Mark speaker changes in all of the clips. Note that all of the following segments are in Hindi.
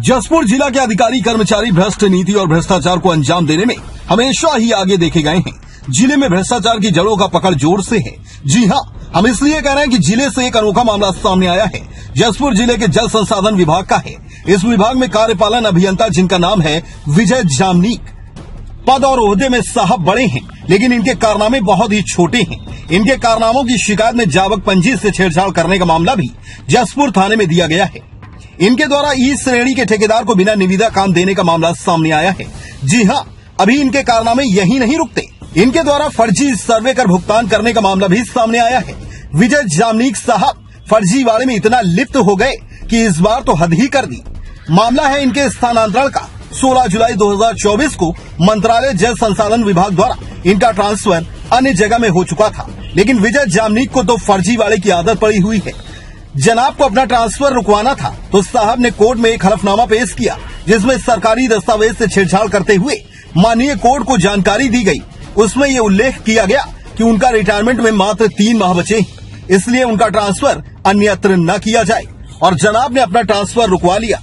Speaker 1: जसपुर जिला के अधिकारी कर्मचारी भ्रष्ट नीति और भ्रष्टाचार को अंजाम देने में हमेशा ही आगे देखे गए हैं। जिले में भ्रष्टाचार की जड़ों का पकड़ जोर से है। जी हां, हम इसलिए कह रहे हैं कि जिले से एक अनोखा मामला सामने आया है। जसपुर जिले के जल संसाधन विभाग का है। इस विभाग में कार्यपालन अभियंता जिनका नाम है विजय जामनीक, पद और ओहदे में साहब बड़े हैं, लेकिन इनके कारनामे बहुत ही छोटे हैं। इनके कारनामों की शिकायत में जावक पंजी से छेड़छाड़ करने का मामला भी जसपुर थाने में दिया गया है। इनके द्वारा ई श्रेणी के ठेकेदार को बिना निविदा काम देने का मामला सामने आया है। जी हां, अभी इनके कारनामे यही नहीं रुकते। इनके द्वारा फर्जी सर्वे कर भुगतान करने का मामला भी सामने आया है। विजय जामनीक साहब फर्जीवाड़े में इतना लिप्त हो गए कि इस बार तो हद ही कर दी। मामला है इनके स्थानांतरण का। 16 जुलाई 2024 को मंत्रालय जल संसाधन विभाग द्वारा इनका ट्रांसफर अन्य जगह में हो चुका था, लेकिन विजय जामनीक को तो फर्जीवाड़े की आदत पड़ी हुई है। जनाब को अपना ट्रांसफर रुकवाना था तो साहब ने कोर्ट में एक हलफनामा पेश किया, जिसमें सरकारी दस्तावेज से छेड़छाड़ करते हुए माननीय कोर्ट को जानकारी दी गई। उसमें ये उल्लेख किया गया कि उनका रिटायरमेंट में मात्र 3 माह बचे हैं, इसलिए उनका ट्रांसफर अन्यत्र न किया जाए, और जनाब ने अपना ट्रांसफर रुकवा लिया।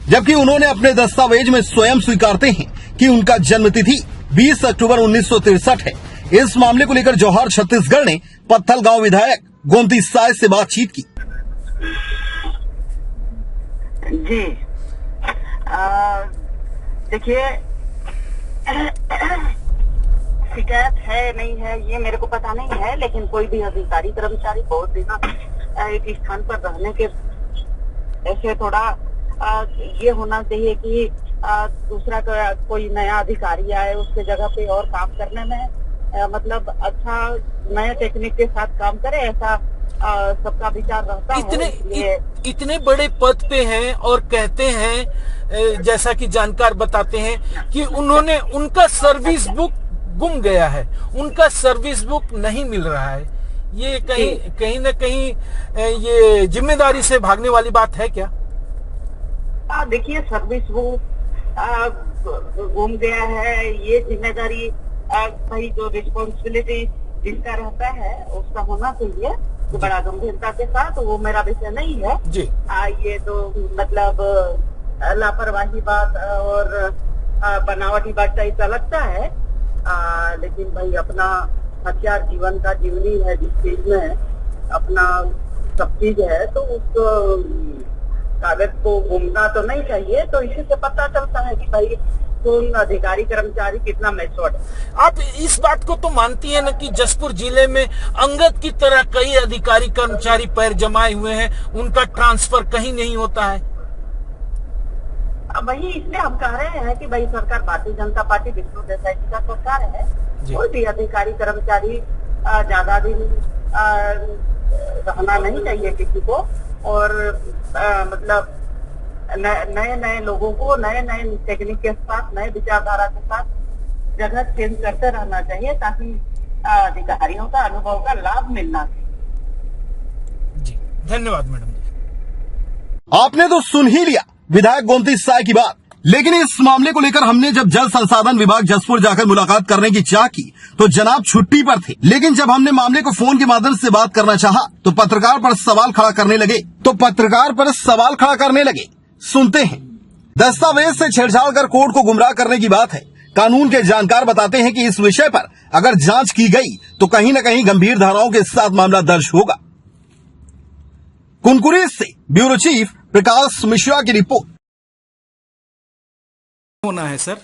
Speaker 1: जबकि उन्होंने अपने दस्तावेज में स्वयं स्वीकारते हैं कि उनका जन्मतिथि 20 अक्टूबर 1963 है। इस मामले को लेकर जौहर छत्तीसगढ़ ने पत्थल गांव विधायक गोमती साय से बातचीत की।
Speaker 2: जी देखिए, शिकायत है नहीं है ये मेरे को पता नहीं है, लेकिन कोई भी अधिकारी कर्मचारी बहुत दिन एक स्थान पर रहने के ऐसे थोड़ा ये होना चाहिए कि दूसरा कोई नया अधिकारी आए उसके जगह पे और काम करने में मतलब अच्छा नए टेक्निक के साथ काम करे, ऐसा सबका विचार रहता है।
Speaker 3: इतने बड़े पद पे हैं और कहते हैं, जैसा कि जानकार बताते हैं कि उनका सर्विस बुक गुम गया है, उनका सर्विस बुक नहीं मिल रहा है। ये कहीं न कहीं ये जिम्मेदारी से भागने वाली बात है क्या?
Speaker 2: देखिए, सर्विस बुक गुम गया है, ये जिम्मेदारी भाई जो रिस्पॉन्सिबिलिटी जिसका रहता है उसका होना चाहिए, तो बड़ा गंभीरता के साथ। वो मेरा विषय नहीं है
Speaker 3: जी।
Speaker 2: ये तो मतलब लापरवाही बात और बनावटी बात ऐसा लगता है, लेकिन भाई अपना हथियार जीवन का जीवनी है, जिस चीज में अपना सब चीज है, तो उसको कागज को घूमना तो नहीं चाहिए। तो इसी से पता चलता है कि भाई कौन अधिकारी कर्मचारी कितना मैच्योर्ड है।
Speaker 3: आप इस बात को तो मानती है ना कि जसपुर जिले में अंगद की तरह कई अधिकारी कर्मचारी पैर जमाए हुए हैं, उनका ट्रांसफर कहीं नहीं होता है।
Speaker 2: वही इसलिए हम कह रहे हैं कि भाई सरकार भारतीय जनता पार्टी विष्णु देसाई जी का सरकार है। कोई भी अधिकारी कर्मचारी ज्यादा दिन रहना नहीं चाहिए किसी को, और मतलब नए लोगों को नए टेक्निक के साथ, नए विचारधारा के साथ जगह चेंज करते रहना चाहिए, ताकि अधिकारियों का अनुभव का लाभ मिलना चाहिए।
Speaker 3: जी धन्यवाद मैडम जी।
Speaker 1: आपने तो सुन ही लिया विधायक गोमती साय की बात, लेकिन इस मामले को लेकर हमने जब जल संसाधन विभाग जसपुर जाकर मुलाकात करने की चाह की तो जनाब छुट्टी पर थे। लेकिन जब हमने मामले को फोन के माध्यम से बात करना चाहा तो पत्रकार पर सवाल खड़ा करने लगे। सुनते हैं। दस्तावेज से छेड़छाड़ कर कोर्ट को गुमराह करने की बात है। कानून के जानकार बताते हैं कि इस विषय पर अगर जांच की गई तो कहीं न कहीं गंभीर धाराओं के साथ मामला दर्ज होगा। कुनकुरी से ब्यूरो चीफ प्रकाश मिश्रा की रिपोर्ट।
Speaker 3: होना है सर,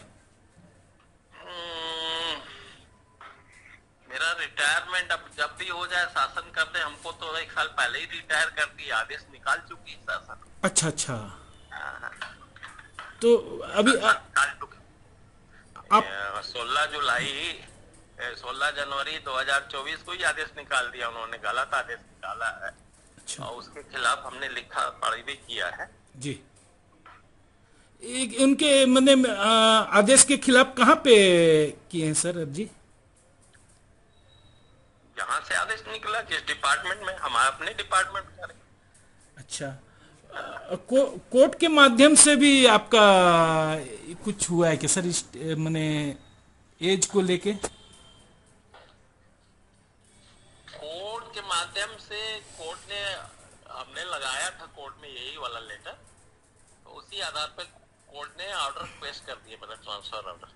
Speaker 4: मेरा रिटायरमेंट अब जब भी हो जाए शासन कर दे। हमको तो 1 साल पहले ही रिटायर कर दिया, आदेश निकाल चुकी है शासन।
Speaker 3: अच्छा। तो अभी आप
Speaker 4: 16 जनवरी 2024 को ही आदेश निकाल दिया उन्होंने, गलत आदेश निकाला है।
Speaker 3: अच्छा।
Speaker 4: और उसके खिलाफ हमने लिखा पढ़ी भी किया है
Speaker 3: जी। उनके मतलब आदेश के खिलाफ कहाँ पे किए हैं सर अर्जी?
Speaker 4: जहाँ से आदेश निकला, जिस डिपार्टमेंट में, हम अपने डिपार्टमेंट करें।
Speaker 3: अच्छा, कोर्ट के माध्यम से भी आपका कुछ हुआ है कि सर इस मैंने एज को लेके?
Speaker 4: कोर्ट के माध्यम से कोर्ट ने, हमने लगाया था कोर्ट में यही वाला लेटर, तो उसी आधार पर कोर्ट ने ऑर्डर पेश कर दिए, मतलब ट्रांसफर ऑर्डर।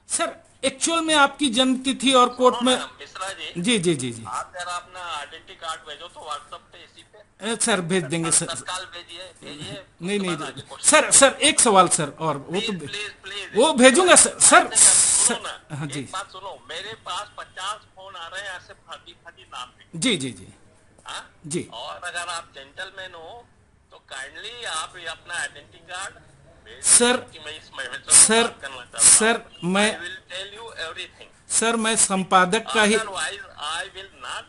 Speaker 3: सर एक्चुअल में आपकी जन्म तिथि और कोर्ट में,
Speaker 4: मिश्रा जी,
Speaker 3: जी जी जी जी,
Speaker 4: आप जरा अपना आइडेंटिटी कार्ड भेजो तो व्हाट्सएप पे, इसी पे
Speaker 3: सर भेज देंगे सर।
Speaker 4: तत्काल भेजिए भेजिए।
Speaker 3: नहीं
Speaker 4: उसके
Speaker 3: नहीं
Speaker 4: बाद आगे क्वेश्चन।
Speaker 3: सर, सर एक सवाल सर, और वो तो
Speaker 4: प्लीज प्लीज प्लीज
Speaker 3: वो भेजूंगा सर। सर
Speaker 4: सुनो ना,
Speaker 3: हाँ जी
Speaker 4: एक बात सुनो, मेरे पास 50 फोन आ रहे हैं ऐसे फर्जी फर्जी नाम पे।
Speaker 3: जी जी जी
Speaker 4: हाँ?
Speaker 3: जी।
Speaker 4: और अगर आप जेंटलमैन हो तो काइंडली आप ये अपना आइडेंटिटी कार्ड भेज
Speaker 3: सर,
Speaker 4: कि मैं इस महीने
Speaker 3: सर, सर, मैं
Speaker 4: I will tell you everything.
Speaker 3: Sir मैं संपादक का ही,
Speaker 4: otherwise I will not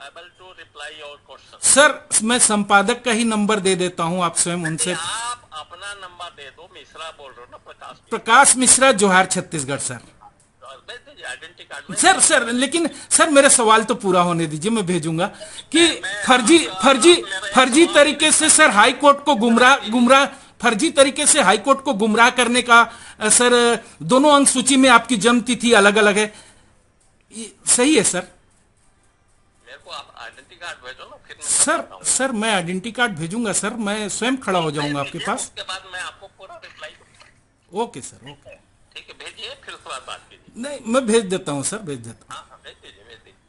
Speaker 4: able to reply your question.
Speaker 3: Sir मैं संपादक का ही नंबर दे देता हूं, आप स्वयं उनसे।
Speaker 4: आप अपना नंबर दे दो, मिश्रा बोल रहे हो ना,
Speaker 3: प्रकाश मिश्रा, जोहार छत्तीसगढ़ सर।
Speaker 4: भेज दीजिए आइडेंटिटी कार्ड।
Speaker 3: सर सर लेकिन सर मेरा सवाल तो पूरा होने दीजिए, मैं भेजूंगा कि फर्जी तरीके से सर हाई कोर्ट को गुमराह फर्जी तरीके से हाई कोर्ट को गुमराह करने का सर, दोनों अंक सूची में आपकी जन्म तिथि अलग अलग है, सही है सर?
Speaker 4: मेरे को आप आइडेंटिटी कार्ड भेजो ना, फिर मैं
Speaker 3: सर
Speaker 4: बताता हूँ।
Speaker 3: सर मैं आइडेंटिटी कार्ड भेजूंगा सर, मैं स्वयं खड़ा हो जाऊंगा आपके पास।
Speaker 4: उसके बाद मैं आपको पूरा रिप्लाई दूंगा।
Speaker 3: Okay sir, okay.
Speaker 4: ठीक है, भेजिए, फिर उसके बाद बात कीजिए।
Speaker 3: नहीं मैं भेज देता हूँ सर, भेज देता हूँ।
Speaker 4: हाँ हाँ, भेज दीजिए भेज दीजिए।